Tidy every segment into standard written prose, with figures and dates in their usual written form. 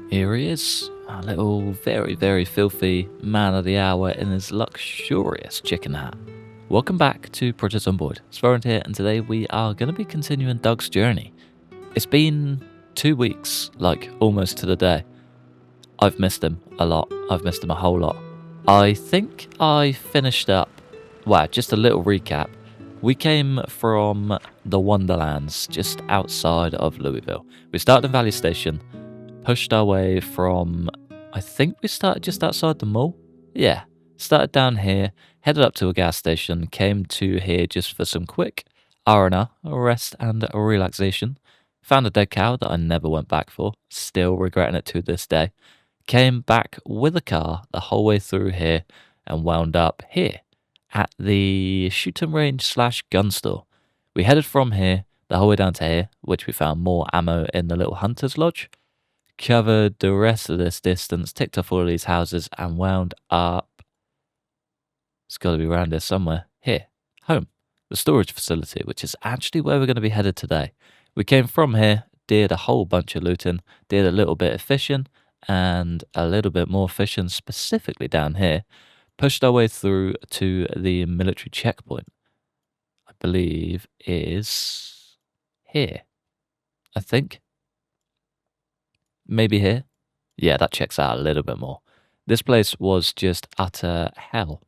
Here he is, a little very filthy man of the hour in his luxurious chicken hat. Welcome back to Project Zomboid. Svarent here, and today we are going to be continuing Doug's journey. It's been 2 weeks, like almost to the day. I've missed him a lot. I've missed him a whole lot. I think I finished up, well, just a little recap. We came from the Wonderlands just outside of Louisville. We started in Valley Station, pushed our way from, I think we started just outside the mall. Yeah, started down here, headed up to a gas station, came to here just for some quick R&R, a rest and a relaxation. Found a dead cow that I never went back for, still regretting it to this day. Came back with a car the whole way through here and wound up here at the shooting range slash gun store. We headed from here the whole way down to here, which we found more ammo in the little hunter's lodge. Covered the rest of this distance, ticked off all of these houses, and wound up. It's got to be around here somewhere. Here, home, the storage facility, which is actually where we're going to be headed today. We came from here, did a whole bunch of looting, did a little bit of fishing, and a little bit more fishing specifically down here. Pushed our way through to the military checkpoint. I believe is here. I think. Maybe here? Yeah, that checks out a little bit more. This place was just utter hell.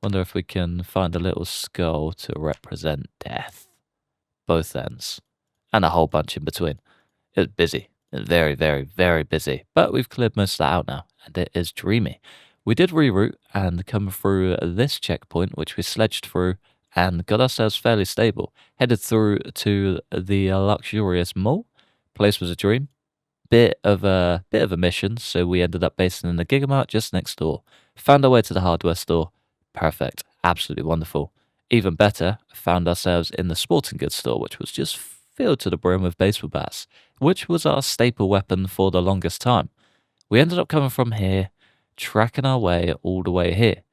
Wonder if we can find a little skull to represent death. Both ends. And a whole bunch in between. It was busy. It was very busy. But we've cleared most of that out now, and it is dreamy. We did reroute and come through this checkpoint, which we sledged through and got ourselves fairly stable. Headed through to the luxurious mall. Place was a dream. Bit of a mission, so we ended up basing in the Gigamart just next door. Found our way to the hardware store. Perfect. Absolutely wonderful. Even better, found ourselves in the sporting goods store, which was just filled to the brim with baseball bats, which was our staple weapon for the longest time. We ended up coming from here, tracking our way all the way here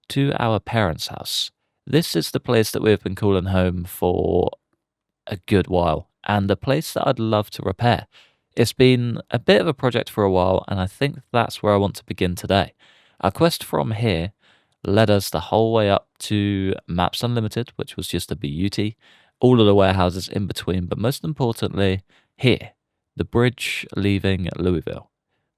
to our parents' house. This is the place that we've been calling home for a good while, and a place that I'd love to repair. It's been a bit of a project for a while, and I think that's where I want to begin today. Our quest from here led us the whole way up to Maps Unlimited, which was just a beauty, all of the warehouses in between, but most importantly, here, the bridge leaving Louisville.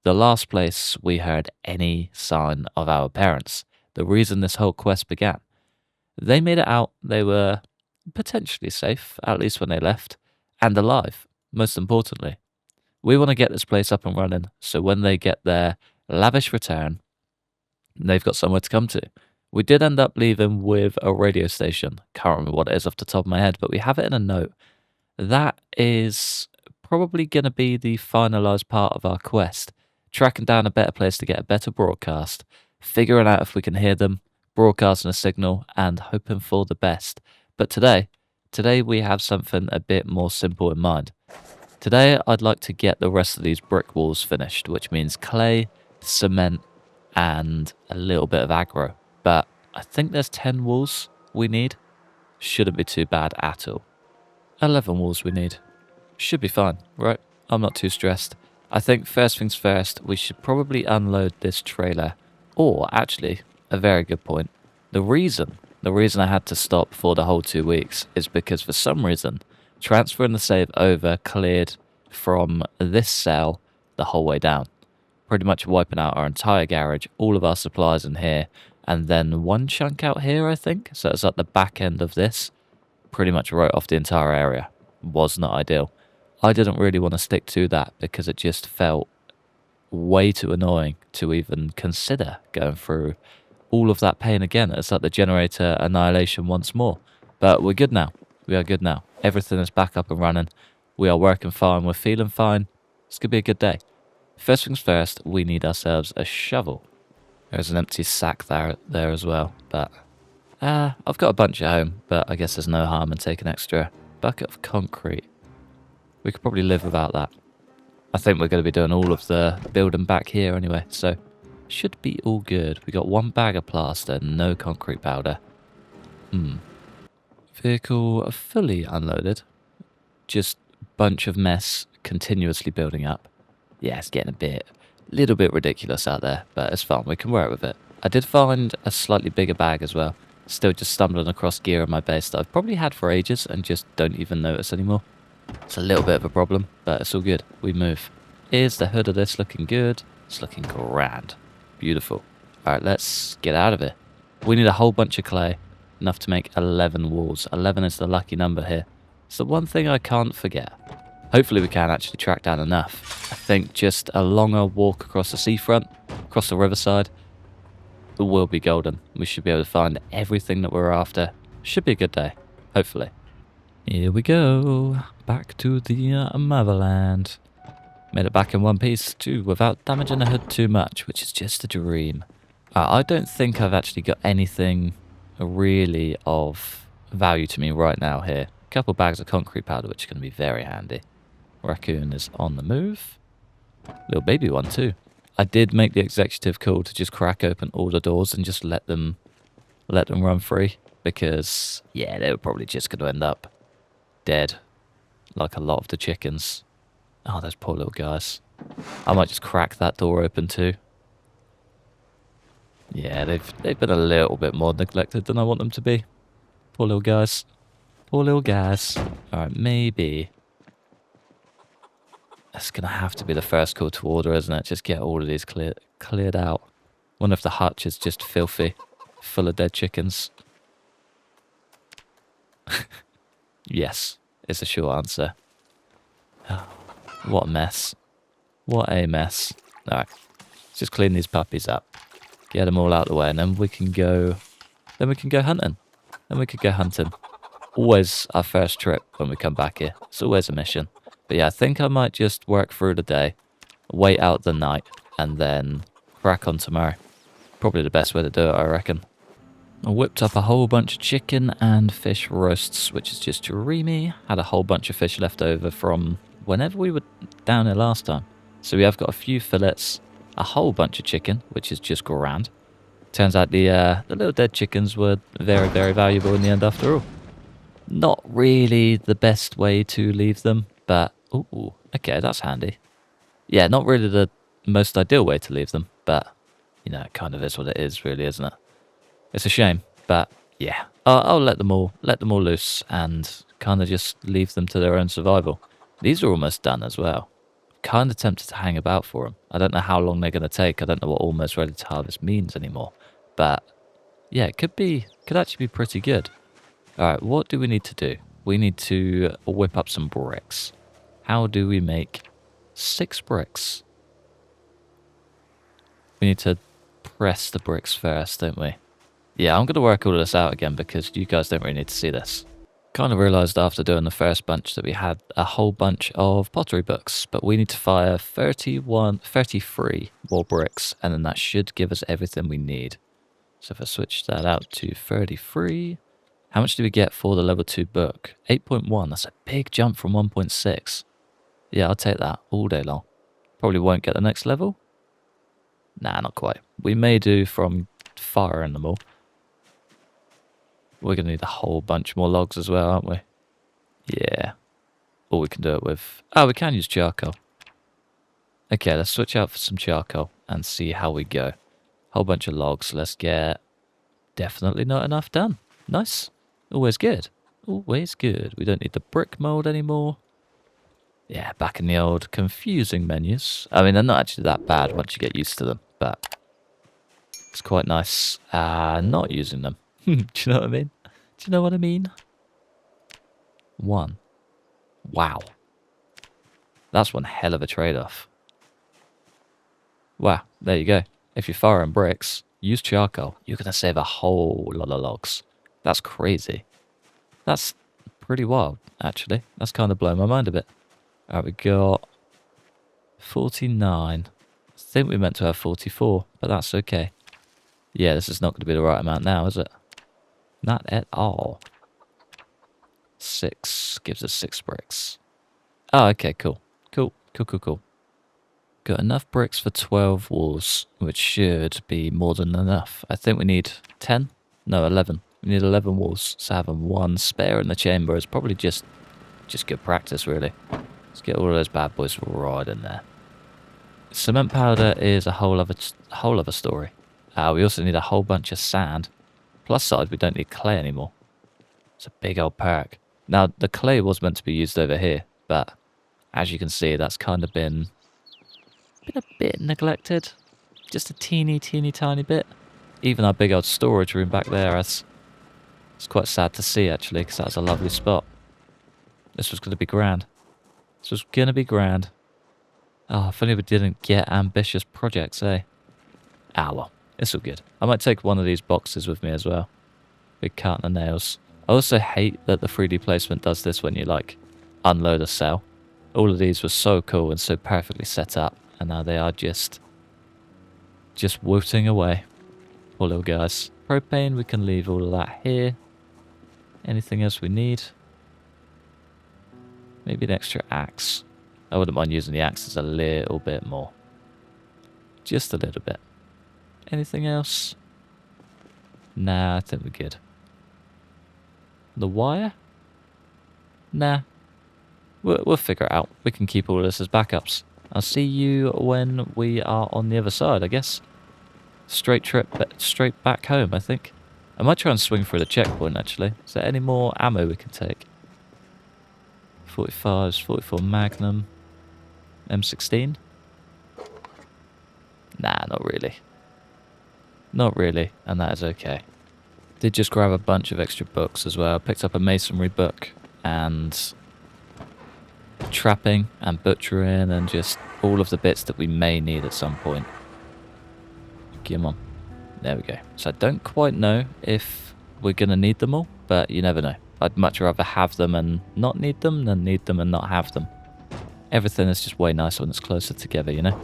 The last place we heard any sign of our parents, the reason this whole quest began. They made it out, they were potentially safe, at least when they left, and alive, most importantly. We want to get this place up and running, so when they get their lavish return, they've got somewhere to come to. We did end up leaving with a radio station. Can't remember what it is off the top of my head, but we have it in a note. That is probably going to be the finalised part of our quest. Tracking down a better place to get a better broadcast, figuring out if we can hear them, broadcasting a signal, and hoping for the best. But today we have something a bit more simple in mind. Today, I'd like to get the rest of these brick walls finished, which means clay, cement, and a little bit of aggro. But I think there's 10 walls we need. Shouldn't be too bad at all. 11 walls we need. Should be fine, right? I'm not too stressed. I think first things first, we should probably unload this trailer. Or, actually, a very good point. The reason I had to stop for the whole 2 weeks is because for some reason, transferring the save over cleared from this cell the whole way down. Pretty much wiping out our entire garage, all of our supplies in here, and then one chunk out here, I think. So it's at the back end of this. Pretty much wrote off the entire area. Was not ideal. I didn't really want to stick to that because it just felt way too annoying to even consider going through all of that pain again. It's like the generator annihilation once more. But we're good now. We are good now. Everything is back up and running. We are working fine. We're feeling fine. It's going to be a good day. First things first, we need ourselves a shovel. There's an empty sack there as well. But I've got a bunch at home, but I guess there's no harm in taking extra. Bucket of concrete. We could probably live without that. I think we're going to be doing all of the building back here anyway, so should be all good. We got 1 bag of plaster, no concrete powder. Vehicle fully unloaded. Just bunch of mess continuously building up. Yeah, it's getting little bit ridiculous out there, but it's fine. We can work with it. I did find a slightly bigger bag as well. Still just stumbling across gear on my base that I've probably had for ages and just don't even notice anymore. It's a little bit of a problem, but it's all good. We move. Is the hood of this looking good? It's looking grand. Beautiful. Alright, let's get out of here. We need a whole bunch of clay. Enough to make 11 walls. 11 is the lucky number here. It's the one thing I can't forget. Hopefully we can actually track down enough. I think just a longer walk across the seafront, across the riverside, it will be golden. We should be able to find everything that we're after. Should be a good day. Hopefully. Here we go. Back to the motherland. Made it back in one piece too, without damaging the hood too much, which is just a dream. I don't think I've actually got anything really of value to me right now here. A couple bags of concrete powder, which is going to be very handy. Raccoon is on the move. Little baby one too. I did make the executive call to just crack open all the doors and just let them run free. Because, yeah, they were probably just going to end up dead. Like a lot of the chickens. Oh, those poor little guys. I might just crack that door open too. Yeah, they've been a little bit more neglected than I want them to be. Poor little guys. Poor little guys. Alright, maybe. That's going to have to be the first call to order, isn't it? Just get all of these cleared out. Wonder if the hutch is just filthy. Full of dead chickens. Yes, is the short answer. Oh, what a mess. What a mess. Alright, let's just clean these puppies up. Get them all out of the way, and then we can go hunting. Always our first trip when we come back here. It's always a mission. But yeah, I think I might just work through the day, wait out the night, and then crack on tomorrow. Probably the best way to do it, I reckon. I whipped up a whole bunch of chicken and fish roasts, which is just dreamy. Had a whole bunch of fish left over from whenever we were down here last time. So we have got a few fillets, a whole bunch of chicken, which is just grand. Turns out the little dead chickens were very, very valuable in the end after all. Not really the best way to leave them, but ooh, okay, that's handy. Yeah, not really the most ideal way to leave them, but you know, it kind of is what it is, really, isn't it? It's a shame, but yeah, I'll let them all loose and kind of just leave them to their own survival. These are almost done as well. Kind of tempted to hang about for them. I don't know how long they're going to take. I don't know what almost ready to harvest means anymore, but yeah, it could actually be pretty good. All right, what do we need to do? We need to whip up some bricks. How do we make 6 bricks? We need to press the bricks first, don't we? Yeah, I'm going to work all of this out again because you guys don't really need to see this. Kind of realised after doing the first bunch that we had a whole bunch of pottery books, but we need to fire 33 more bricks, and then that should give us everything we need. So if I switch that out to 33, how much do we get for the level 2 book? 8.1, that's a big jump from 1.6. Yeah, I'll take that all day long. Probably won't get the next level. Nah, not quite. We may do from firing them all. We're going to need a whole bunch more logs as well, aren't we? Yeah. Or we can do it with... Oh, we can use charcoal. Okay, let's switch out for some charcoal and see how we go. Whole bunch of logs. Let's get... Definitely not enough done. Nice. Always good. Always good. We don't need the brick mold anymore. Yeah, back in the old confusing menus. I mean, they're not actually that bad once you get used to them, but it's quite nice not using them. Do you know what I mean? Do you know what I mean? 1. Wow. That's one hell of a trade-off. Wow, there you go. If you're firing bricks, use charcoal. You're going to save a whole lot of logs. That's crazy. That's pretty wild, actually. That's kind of blown my mind a bit. Alright, we got 49. I think we meant to have 44, but that's okay. Yeah, this is not going to be the right amount now, is it? Not at all. 6 gives us 6 bricks. Oh, okay, cool. Cool. Got enough bricks for 12 walls, which should be more than enough. I think we need 10? No, 11. We need 11 walls, so having 1 spare in the chamber is probably just good practice, really. Let's get all of those bad boys right in there. Cement powder is a whole other story. We also need a whole bunch of sand. Plus side, we don't need clay anymore. It's a big old perk. Now, the clay was meant to be used over here, but as you can see, that's kind of been a bit neglected. Just a teeny tiny bit. Even our big old storage room back there, it's quite sad to see actually, because that was a lovely spot. This was going to be grand. This was going to be grand. Oh, if only we didn't get ambitious projects, eh? Ah, well, it's all good. I might take one of these boxes with me as well. Big carton of nails. I also hate that the 3D placement does this when you, like, unload a cell. All of these were so cool and so perfectly set up, and now they are just wooting away. Poor little guys. Propane, we can leave all of that here. Anything else we need? Maybe an extra axe. I wouldn't mind using the axes a little bit more. Just a little bit. Anything else? Nah, I think we're good. The wire? Nah. We'll figure it out. We can keep all of this as backups. I'll see you when we are on the other side, I guess. Straight back home, I think. I might try and swing through the checkpoint, actually. Is there any more ammo we can take? 45s, 44 Magnum. M16? Nah, not really. Not really, and that is okay. Did just grab a bunch of extra books as well. Picked up a masonry book and trapping and butchering and just all of the bits that we may need at some point. Come on. There we go. So I don't quite know if we're going to need them all, but you never know. I'd much rather have them and not need them than need them and not have them. Everything is just way nicer when it's closer together, you know?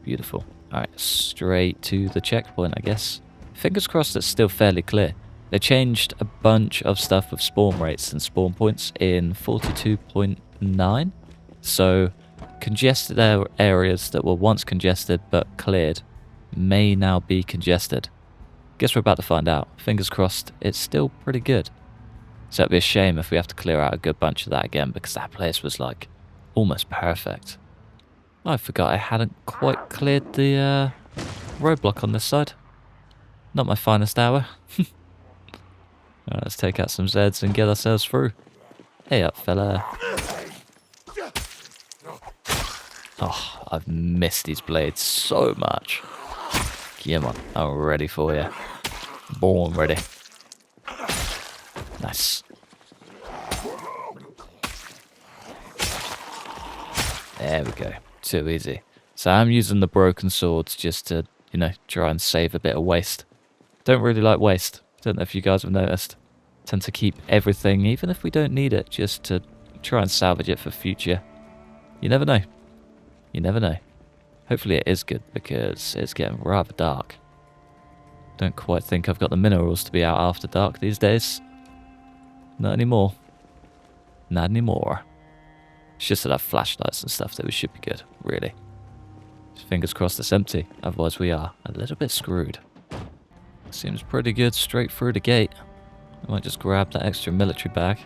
Beautiful. Alright, straight to the checkpoint, I guess. Fingers crossed it's still fairly clear. They changed a bunch of stuff with spawn rates and spawn points in 42.9. So, congested areas that were once congested but cleared may now be congested. Guess we're about to find out. Fingers crossed it's still pretty good. So it'd be a shame if we have to clear out a good bunch of that again, because that place was like almost perfect. I forgot I hadn't quite cleared the roadblock on this side. Not my finest hour. Alright, let's take out some Zeds and get ourselves through. Hey up, fella. Oh, I've missed these blades so much. Come on, I'm ready for you. Born ready. Nice. There we go. Too easy. So I'm using the broken swords just to, you know, try and save a bit of waste. Don't really like waste. Don't know if you guys have noticed. Tend to keep everything, even if we don't need it, just to try and salvage it for future. You never know. You never know. Hopefully it is good, because it's getting rather dark. Don't quite think I've got the minerals to be out after dark these days. Not anymore. Not anymore. It's just that I have flashlights and stuff that we should be good, really. Just fingers crossed it's empty, otherwise we are a little bit screwed. Seems pretty good straight through the gate. I might just grab that extra military bag.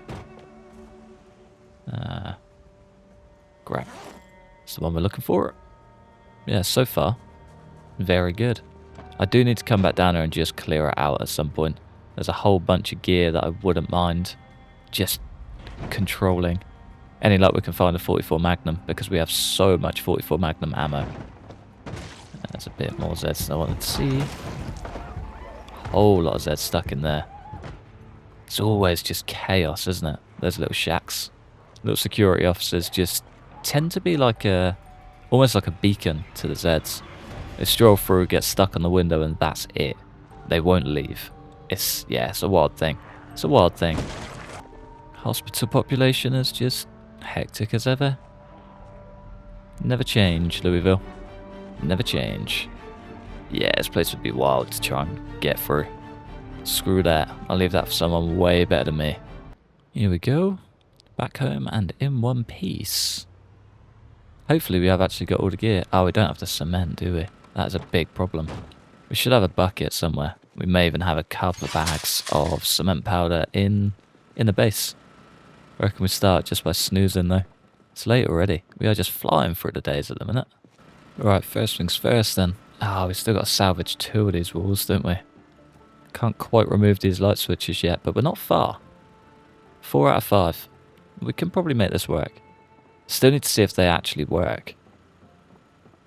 Grab. It's the one we're looking for. Yeah, so far, very good. I do need to come back down there and just clear it out at some point. There's a whole bunch of gear that I wouldn't mind just controlling. Any luck we can find a 44 Magnum, because we have so much 44 Magnum ammo. There's a bit more Zeds than I wanted to see. Whole lot of Zeds stuck in there. It's always just chaos, isn't it? Those little shacks. Little security officers just tend to be like almost like a beacon to the Zeds. They stroll through, get stuck on the window, and that's it. They won't leave. It's a wild thing. It's a wild thing. Hospital population is just hectic as ever. Never change, Louisville. Never change. Yeah, this place would be wild to try and get through. Screw that. I'll leave that for someone way better than me. Here we go. Back home and in one piece. Hopefully we have actually got all the gear. Oh, we don't have the cement, do we? That is a big problem. We should have a bucket somewhere. We may even have a couple of bags of cement powder in the base. I reckon we start just by snoozing though. It's late already. We are just flying through the days at the minute. Right, first things first then. Ah, we still got to salvage 2 of these walls, don't we? Can't quite remove these light switches yet, but we're not far. 4 out of 5. We can probably make this work. Still need to see if they actually work.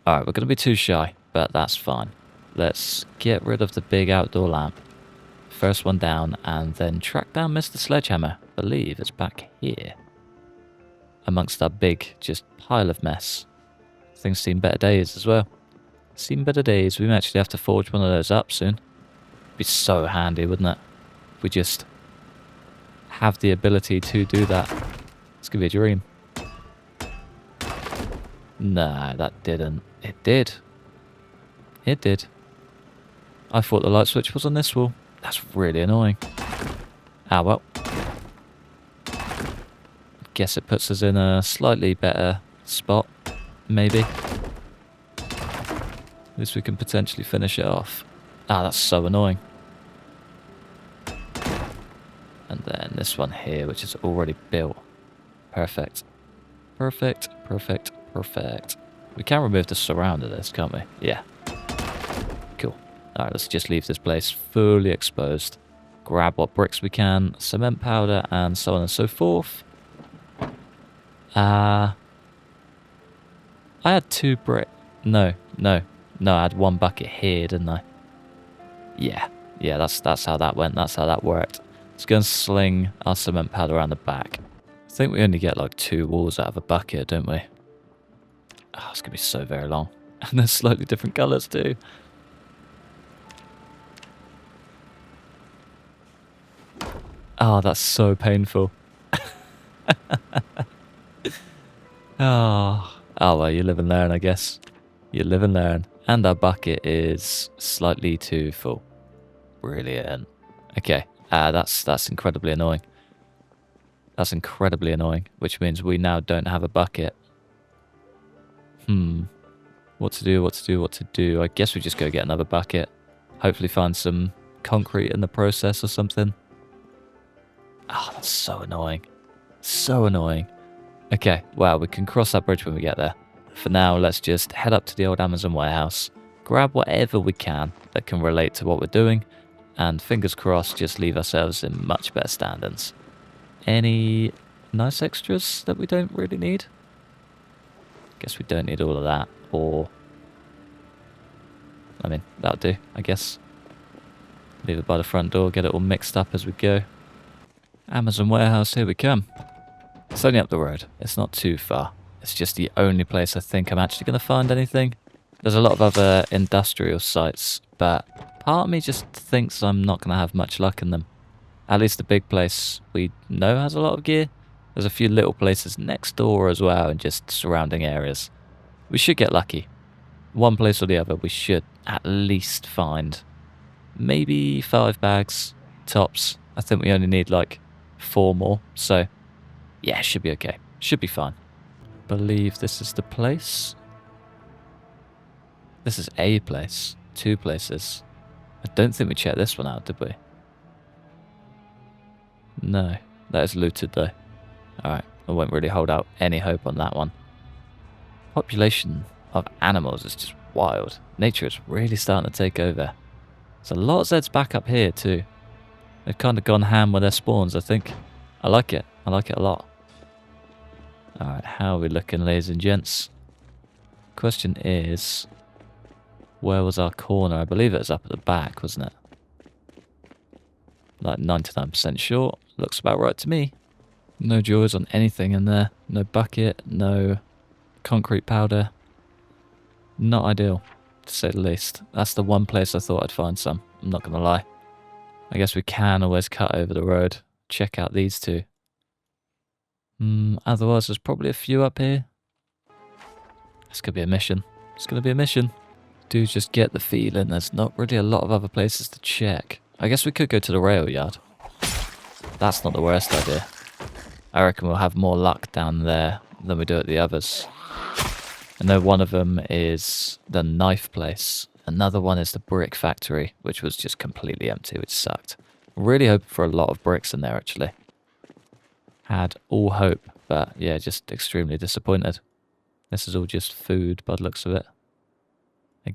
Alright, we're going to be too shy, but that's fine. Let's get rid of the big outdoor lamp. First one down, and then track down Mr. Sledgehammer. I believe it's back here. Amongst our big, just pile of mess. Things seen better days as well. Seen better days. We may actually have to forge one of those up soon. Be so handy, wouldn't it? If we just have the ability to do that. It's gonna be a dream. Nah, that didn't. It did. It did. I thought the light switch was on this wall. That's really annoying. Ah, well. Guess it puts us in a slightly better spot. Maybe. At least we can potentially finish it off. Ah, that's so annoying. And then this one here, which is already built. Perfect. Perfect, perfect, perfect. We can remove the surround of this, can't we? Yeah. Cool. Alright, let's just leave this place fully exposed. Grab what bricks we can, cement powder, and so on and so forth. I had 2 brick. No, I had 1 bucket here, didn't I? Yeah, that's how that went. That's how that worked. Let's go and sling our cement powder around the back. I think we only get like 2 walls out of a bucket, don't we? Oh, it's going to be so very long. And they're slightly different colours too. Oh, that's so painful. Oh, well, you live and learn, I guess. You live and learn. And our bucket is slightly too full. Brilliant. Okay, that's incredibly annoying. That's incredibly annoying, which means we now don't have a bucket. What to do? I guess we just go get another bucket. Hopefully find some concrete in the process or something. Oh, that's so annoying. So annoying. Okay, well, we can cross that bridge when we get there. For now, let's just head up to the old Amazon warehouse, grab whatever we can that can relate to what we're doing, and fingers crossed, just leave ourselves in much better standings. Any nice extras that we don't really need? Guess we don't need all of that, or... I mean, that'll do, I guess. Leave it by the front door, get it all mixed up as we go. Amazon warehouse, here we come. It's only up the road. It's not too far. It's just the only place I think I'm actually going to find anything. There's a lot of other industrial sites, but part of me just thinks I'm not going to have much luck in them. At least the big place we know has a lot of gear. There's a few little places next door as well and just surrounding areas. We should get lucky. One place or the other we should at least find maybe 5 bags tops. I think we only need like 4 more, so yeah, should be okay. Should be fine. Believe this is the place. This is a place. 2 places. I don't think we checked this one out, did we? No. That is looted though. Alright, I won't really hold out any hope on that one. Population of animals is just wild. Nature is really starting to take over. There's a lot of Zeds back up here too. They've kind of gone ham with their spawns, I think. I like it. I like it a lot. Alright, how are we looking, ladies and gents? Question is, where was our corner? I believe it was up at the back, wasn't it? Like 99% sure. Looks about right to me. No jaws on anything in there. No bucket, no concrete powder. Not ideal, to say the least. That's the one place I thought I'd find some. I'm not going to lie. I guess we can always cut over the road. Check out these 2. Otherwise, there's probably a few up here. This could be a mission. It's going to be a mission. Do just get the feeling there's not really a lot of other places to check. I guess we could go to the rail yard. That's not the worst idea. I reckon we'll have more luck down there than we do at the others. I know one of them is the knife place. Another one is the brick factory, which was just completely empty, which sucked. Really hoping for a lot of bricks in there, actually. Had all hope, but yeah, just extremely disappointed. This is all just food by the looks of it.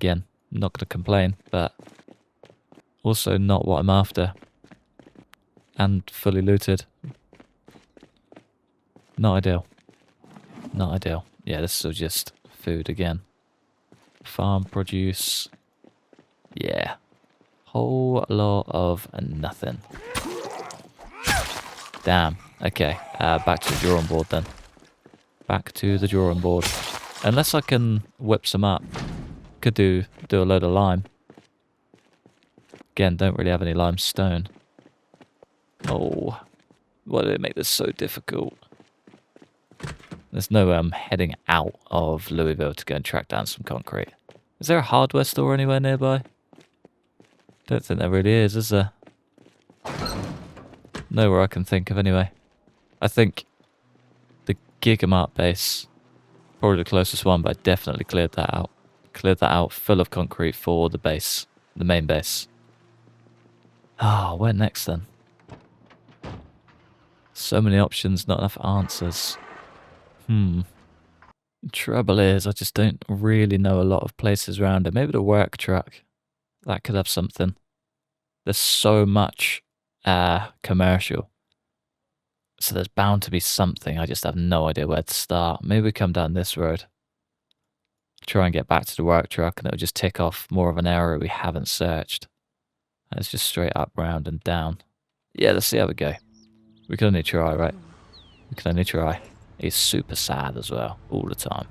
again, not going to complain, but also not what I'm after. And fully looted. Not ideal. Not ideal. Yeah, this is all just food again. Farm produce. Yeah. Whole lot of nothing. Damn. Okay. Back to the drawing board then. Back to the drawing board. Unless I can whip some up. Could do a load of lime. Again, don't really have any limestone. Oh. Why did it make this so difficult? There's no way I'm heading out of Louisville to go and track down some concrete. Is there a hardware store anywhere nearby? Don't think there really is there? Nowhere I can think of anyway. I think the Gigamart base, probably the closest one, but I definitely cleared that out. Cleared that out full of concrete for the base, the main base. Ah, where next then? So many options, not enough answers. The trouble is, I just don't really know a lot of places around it. Maybe the work truck. That could have something. There's so much commercial. So there's bound to be something. I just have no idea where to start. Maybe we come down this road. Try and get back to the work truck and it'll just tick off more of an area we haven't searched. And it's just straight up, round and down. Yeah, let's see how we go. We can only try, right? We can only try. He's super sad as well, all the time.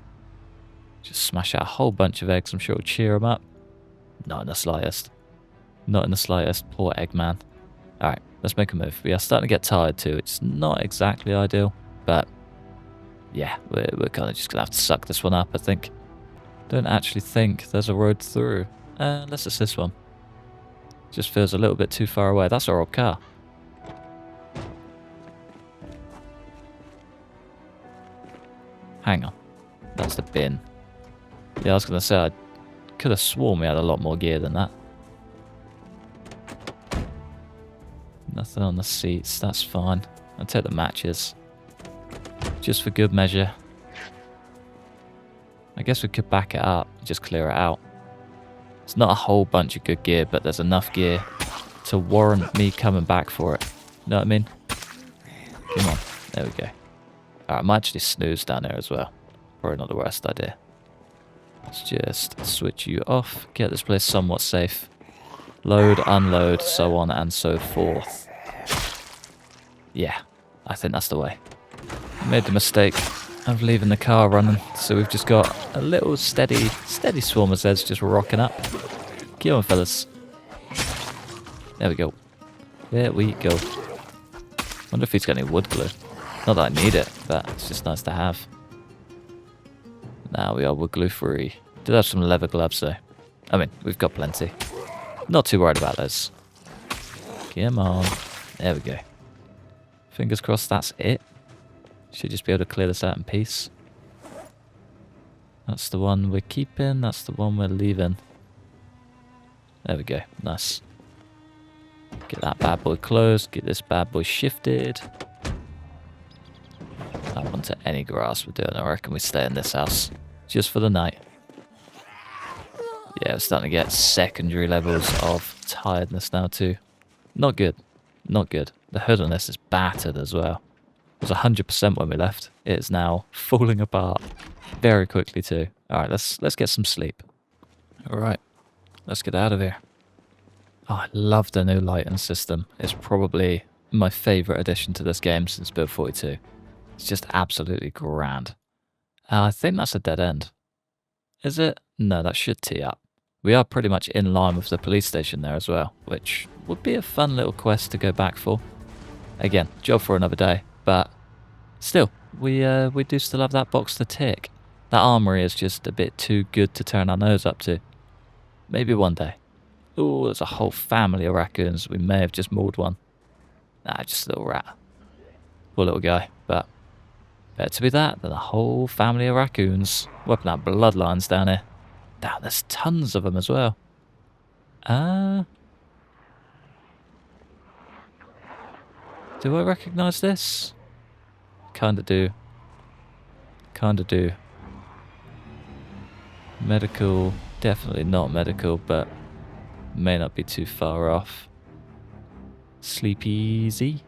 Just smash out a whole bunch of eggs, I'm sure it'll cheer him up. Not in the slightest. Not in the slightest, poor Eggman. Alright, let's make a move. We are starting to get tired too. It's not exactly ideal, but yeah, we're kind of just going to have to suck this one up, I think. Don't actually think there's a road through. Unless it's this one. Just feels a little bit too far away. That's our old car. Hang on. That's the bin. Yeah, I was going to say, I could have sworn we had a lot more gear than that. Nothing on the seats, that's fine. I'll take the matches. Just for good measure. I guess we could back it up, just clear it out. It's not a whole bunch of good gear, but there's enough gear to warrant me coming back for it. You know what I mean? Come on, there we go. Alright, I might actually snooze down there as well. Probably not the worst idea. Let's just switch you off, get this place somewhat safe. Load, unload, so on and so forth. Yeah, I think that's the way. I made the mistake of leaving the car running, so we've just got a little steady swarm of Zeds just rocking up. Get on, fellas. There we go. There we go. Wonder if he's got any wood glue. Not that I need it, but it's just nice to have. Now we are wood glue free. Did have some leather gloves though. I mean, we've got plenty. Not too worried about those. Come on. There we go. Fingers crossed that's it. Should just be able to clear this out in peace. That's the one we're keeping. That's the one we're leaving. There we go. Nice. Get that bad boy closed. Get this bad boy shifted. Up onto any grass we're doing. I reckon we stay in this house. Just for the night. Yeah, we're starting to get secondary levels of tiredness now too. Not good. Not good. The hood on this is battered as well. It was 100% when we left. It is now falling apart very quickly too. Alright, let's get some sleep. Alright, let's get out of here. Oh, I love the new lighting system. It's probably my favourite addition to this game since Build 42. It's just absolutely grand. I think that's a dead end. Is it? No, that should tee up. We are pretty much in line with the police station there as well, which would be a fun little quest to go back for. Again, job for another day, but still, we do still have that box to tick. That armory is just a bit too good to turn our nose up to. Maybe one day. Ooh, there's a whole family of raccoons. We may have just mauled one. Nah, just a little rat. Poor little guy, but better to be that than a whole family of raccoons. Wiping out bloodlines down here. Damn, there's tons of them as well. Do I recognise this? Kinda do. Kinda do. Medical Definitely not medical, but may not be too far off. Sleep easy.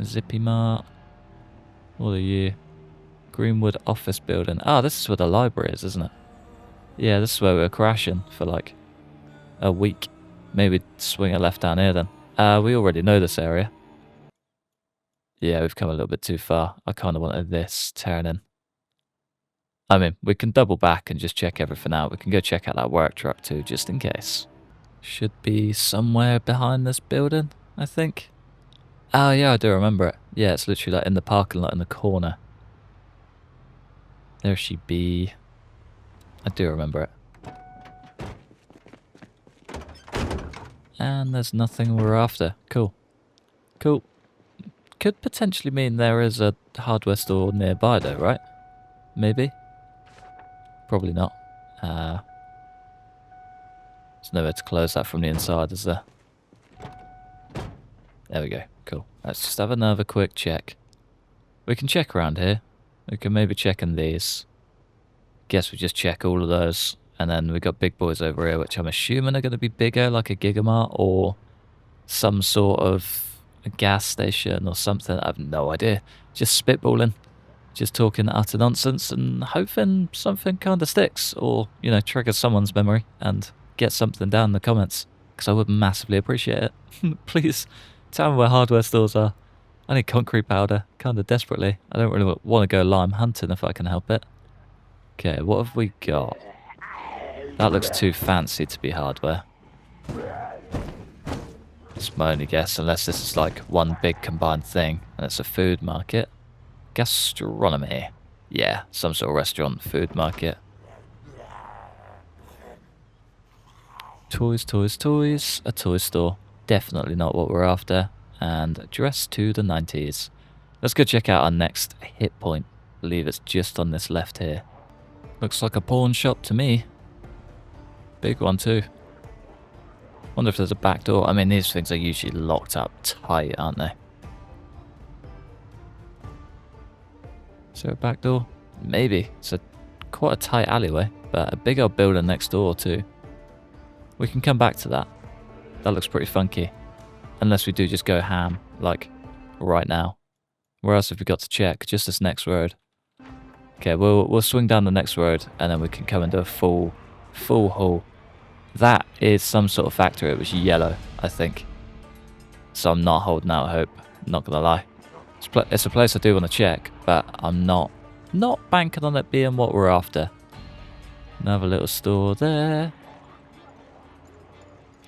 Zippy Mart. What are you? Greenwood office building. Ah, this is where the library is, isn't it? Yeah, this is where we were crashing for like a week. Maybe swing a left down here then. We already know this area. Yeah, we've come a little bit too far. I kind of wanted this turning. I mean, we can double back and just check everything out. We can go check out that work truck too, just in case. Should be somewhere behind this building, I think. Oh yeah, I do remember it. Yeah, it's literally like in the parking lot in the corner. There she be. I do remember it. And there's nothing we're after. Cool. Cool. Could potentially mean there is a hardware store nearby though, right? Maybe? Probably not. There's nowhere to close that from the inside, is there? There we go. Cool. Let's just have another quick check. We can check around here. We can maybe check in these. Guess we just check all of those. And then we got big boys over here, which I'm assuming are going to be bigger, like a Gigamart or some sort of a gas station or something. I have no idea. Just spitballing. Just talking utter nonsense and hoping something kind of sticks or, you know, triggers someone's memory and get something down in the comments. Because I would massively appreciate it. Please tell me where hardware stores are. I need concrete powder, kind of desperately. I don't really want to go lime hunting if I can help it. Okay, what have we got? That looks too fancy to be hardware. It's my only guess, unless this is like one big combined thing and it's a food market. Gastronomy. Yeah, some sort of restaurant, food market. Toys, toys, toys. A toy store. Definitely not what we're after. And dress to the 90s. Let's go check out our next hit point. I believe it's just on this left here. Looks like a pawn shop to me. Big one too. Wonder if there's a back door. I mean, these things are usually locked up tight, aren't they? Is there a back door? Maybe. It's quite a tight alleyway, but a big old building next door too. We can come back to that. That looks pretty funky. Unless we do just go ham, like, right now. Where else have we got to check? Just this next road. Okay, we'll swing down the next road, and then we can come into a full haul. That is some sort of factory. It was yellow, I think. So I'm not holding out hope. Not gonna lie. It's a place I do want to check, but I'm not banking on it being what we're after. Another little store there.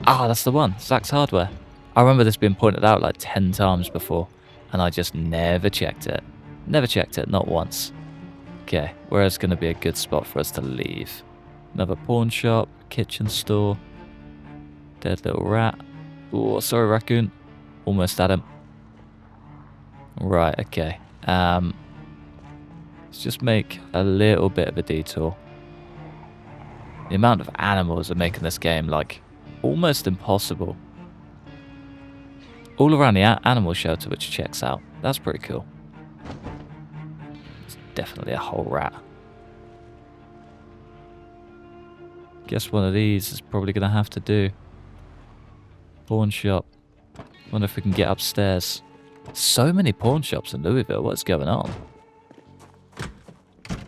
Ah, that's the one. Zach's Hardware. I remember this being pointed out like 10 times before, and I just never checked it. Never checked it, not once. Okay, where's going to be a good spot for us to leave? Another pawn shop, kitchen store. Dead little rat. Oh, sorry, raccoon. Almost at him. Right, okay. Let's just make a little bit of a detour. The amount of animals are making this game, like, almost impossible. All around the animal shelter, which checks out. That's pretty cool. It's definitely a whole rat. Guess one of these is probably going to have to do. Pawn shop. Wonder if we can get upstairs. So many pawn shops in Louisville. What's going on?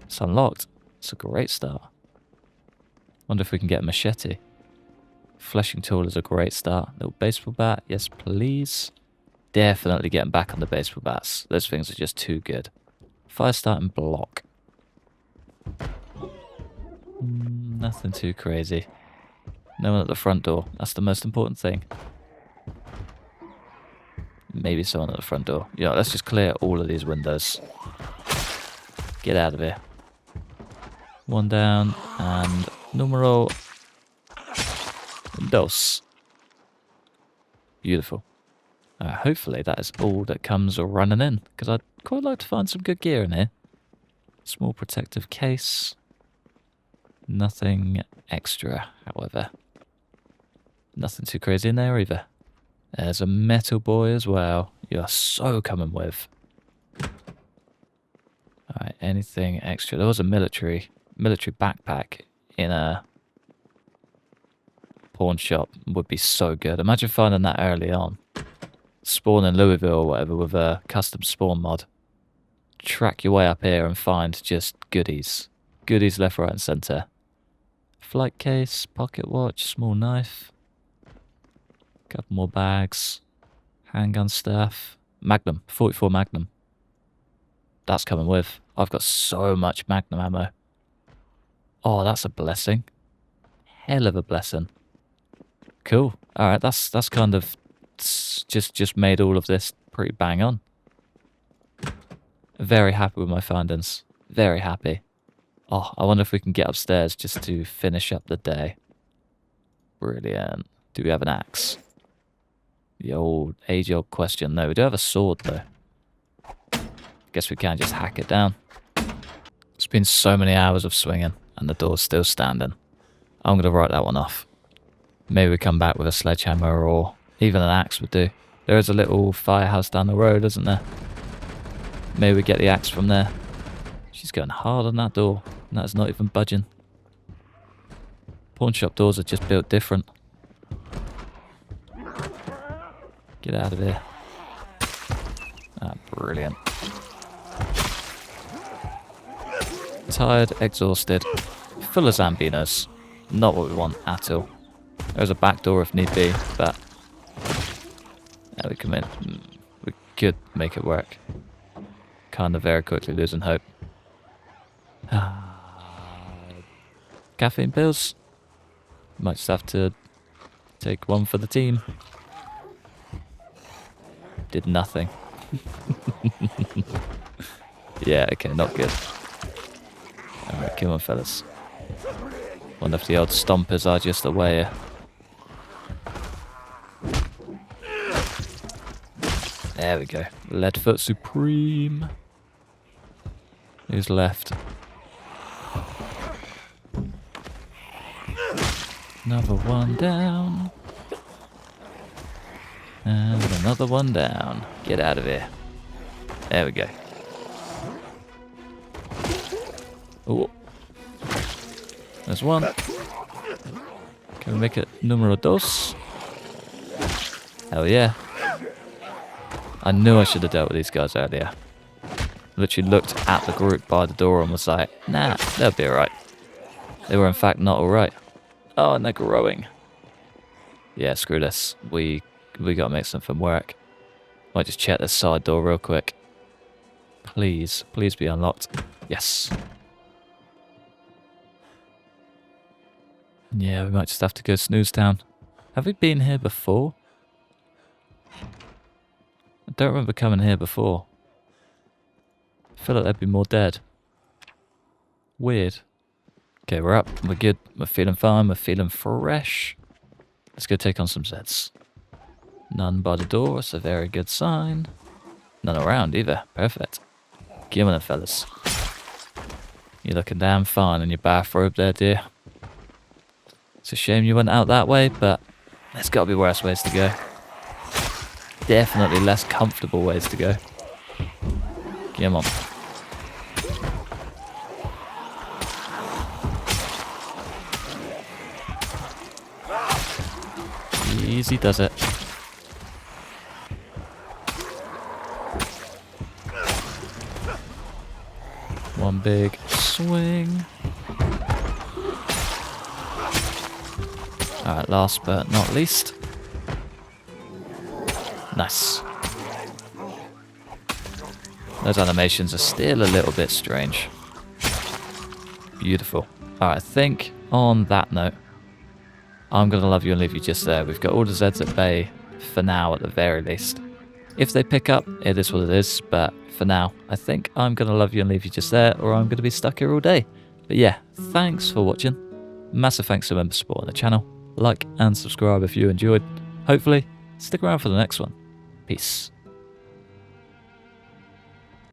It's unlocked. It's a great start. Wonder if we can get a machete. Fleshing tool is a great start. Little baseball bat. Yes, please. Definitely getting back on the baseball bats. Those things are just too good. Fire starting block. Nothing too crazy. No one at the front door. That's the most important thing. Maybe someone at the front door. Yeah, let's just clear all of these windows. Get out of here. One down. And numero dos. Beautiful. Hopefully that is all that comes running in. Because I'd quite like to find some good gear in here. Small protective case. Nothing extra, however. Nothing too crazy in there either. There's a metal boy as well. You're so coming with. Alright, anything extra? There was a military military backpack in a pawn shop would be so good. Imagine finding that early on. Spawn in Louisville or whatever with a custom spawn mod. Track your way up here and find just goodies. Goodies left, right and centre. Flight case, pocket watch, small knife. Couple more bags. Handgun stuff. Magnum, 44 Magnum. That's coming with. I've got so much Magnum ammo. Oh, that's a blessing. Hell of a blessing. Cool. Alright, that's kind of just made all of this pretty bang on. Very happy with my findings. Very happy. Oh, I wonder if we can get upstairs just to finish up the day. Brilliant. Do we have an axe? The age-old question. No, we do have a sword though. Guess we can just hack it down. It's been so many hours of swinging and the door's still standing. I'm going to write that one off. Maybe we come back with a sledgehammer or even an axe would do. There is a little firehouse down the road, isn't there? Maybe we get the axe from there. She's going hard on that door and that's not even budging. Pawn shop doors are just built different. Get out of here. Ah, brilliant. Tired, exhausted, full of Zambinos. Not what we want at all. There's a back door if need be, but yeah, we come in. We could make it work. Kind of very quickly losing hope. Caffeine pills. Might just have to take one for the team. Did nothing. Yeah, okay, not good. Alright, come on, fellas. Wonder if the old stompers are just away. There we go. Leadfoot Supreme. Who's left? Another one down. And another one down. Get out of here. There we go. Oh. There's one. Can we make it numero dos? Hell yeah. I knew I should have dealt with these guys earlier. Literally looked at the group by the door and was like, nah, they'll be alright. They were in fact not alright. Oh, and they're growing. Yeah, screw this. We gotta make something work. Might just check this side door real quick. Please, please be unlocked. Yes. Yeah, we might just have to go snooze town. Have we been here before? I don't remember coming here before. I feel like there'd be more dead. Weird. Okay, we're up. We're good. We're feeling fine. We're feeling fresh. Let's go take on some Zeds. None by the door. It's a very good sign. None around either. Perfect. Give me them, fellas. You're looking damn fine in your bathrobe there, dear. It's a shame you went out that way, but there's got to be worse ways to go. Definitely less comfortable ways to go. Come on. Easy does it. One big swing. Alright, last but not least. Nice. Those animations are still a little bit strange. Beautiful. Alright, I think on that note, I'm going to love you and leave you just there. We've got all the Zeds at bay for now at the very least. If they pick up, it is what it is, but for now, I think I'm going to love you and leave you just there, or I'm going to be stuck here all day. But yeah, thanks for watching. Massive thanks to members supporting the channel. Like and subscribe if you enjoyed. Hopefully, stick around for the next one. Peace.